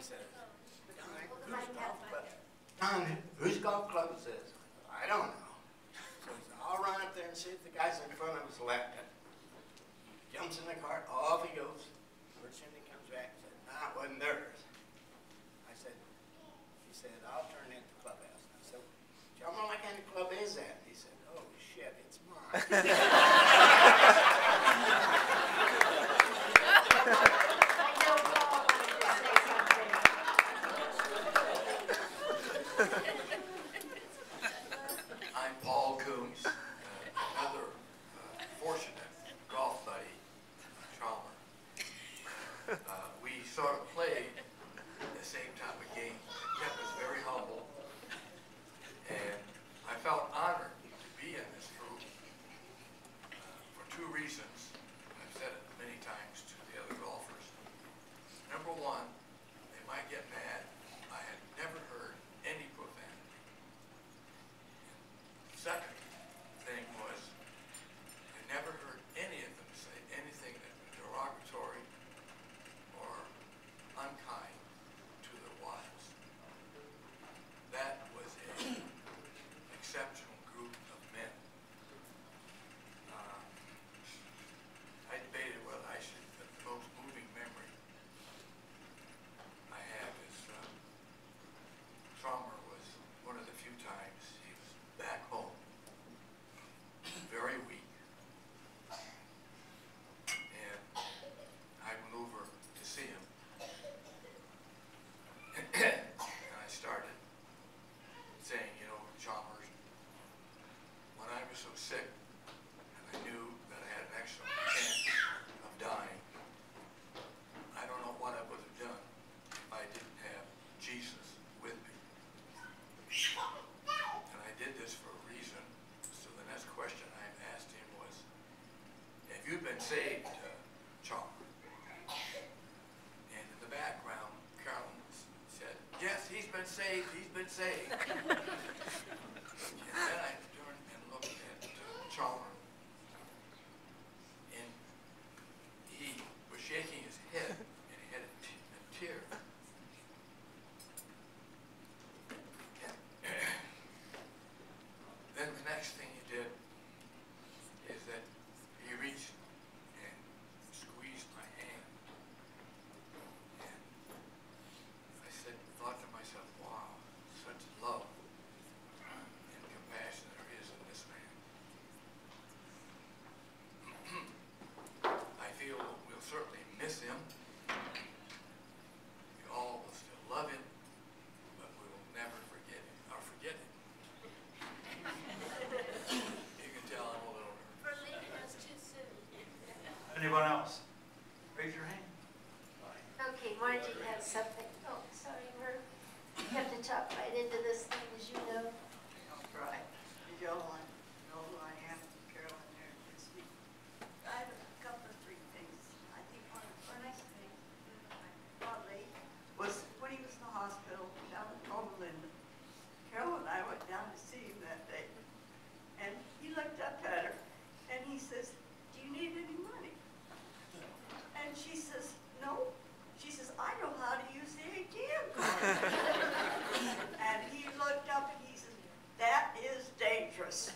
said, Don, whose golf club is this? I don't know. So he said, I'll run up there and see if the guys in front of us left it. He jumps in the cart, off he goes. Pretty soon he comes back and said, nah, it wasn't theirs. He said, I'll turn it into the clubhouse. I said, Chalmer, what kind of club is that? He said, oh shit, it's mine. Saved, Chalmer. And in the background, Carolyn said, yes, he's been saved, he's been saved. And then I turned and looked at Chalmer, and he was shaking his head, and he had a tear. And then the next thing he did is that he reached thought to myself, wow, such love and compassion there is in this man. I feel we'll certainly miss him. We all will still love him, but we will never forget him or forget him. You can tell I'm a little nervous. For leaving us too soon. Anyone else? Raise your hand. Okay, Margie has something. Oh, sorry, you have to talk right into this thing, as you know. I'll try. You all know who I am, Carolyn there this week. I have a couple of three things. I think one of the first things I thought late was when he was in the hospital down in Linda. Carol and I went down to see him that day, and he looked up at her, and he says, do you need any money? And she says, no. She says, I know how to use the ATM card. And he looked up and he says, that is dangerous.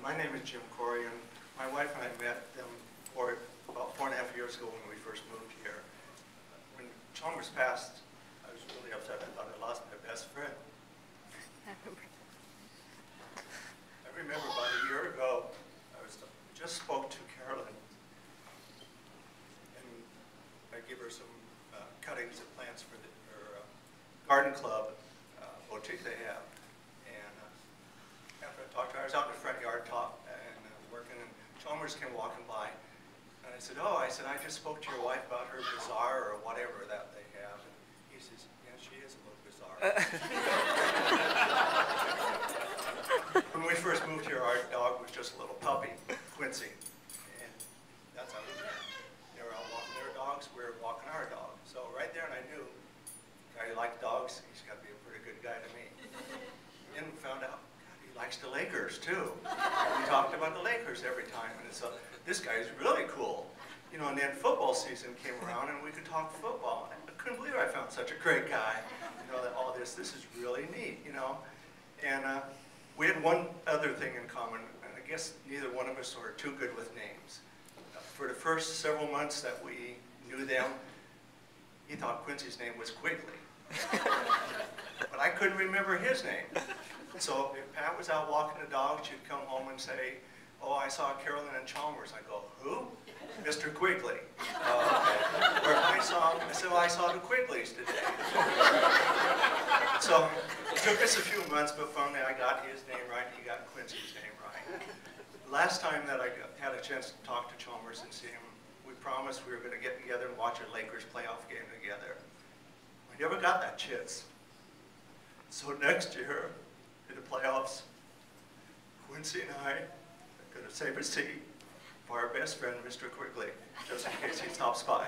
My name is Jim Corey, and my wife and I met them about 4.5 years ago when we first moved here. When Chalmers passed, I was really upset. I thought I lost my best friend. I remember about a year ago, just spoke to Carolyn, and I gave her some cuttings of plants for her garden club boutique they have. And after I talked to her, I was out in the front yard working, and Chalmers came walking by. And I said, oh, I just spoke to your wife about her bazaar or whatever that they have. And he says, yeah, she is a little bizarre. When we first moved here, our dog was just a little puppy, Quincy. And that's how we met. They were out walking their dogs, we were walking our dog. So right there, and I knew, the guy who liked dogs, he's got to be a pretty good guy to me. And we found out, God, he likes the Lakers too. We talked about the Lakers every time, and so this guy is really cool. You know, and then football season came around, and we could talk football. I couldn't believe I found such a great guy. You know, that all this is really neat, you know. And we had one other thing in common, and I guess neither one of us were too good with names. For the first several months that we knew them, he thought Quincy's name was Quigley. But I couldn't remember his name. So if Pat was out walking the dog, she'd come home and say, oh, I saw Carolyn and Chalmers. I go, who? Mr. Quigley. Or I said, well, I saw the Quigleys today. So it took us a few months, but finally I got his name right, and he got Quincy's name right. Last time that I had a chance to talk to Chalmers and see him, we promised we were going to get together and watch a Lakers playoff game together. We never got that chance. So next year, in the playoffs, Quincy and I are going to save a seat for our best friend, Mr. Quigley, just in case he stops by.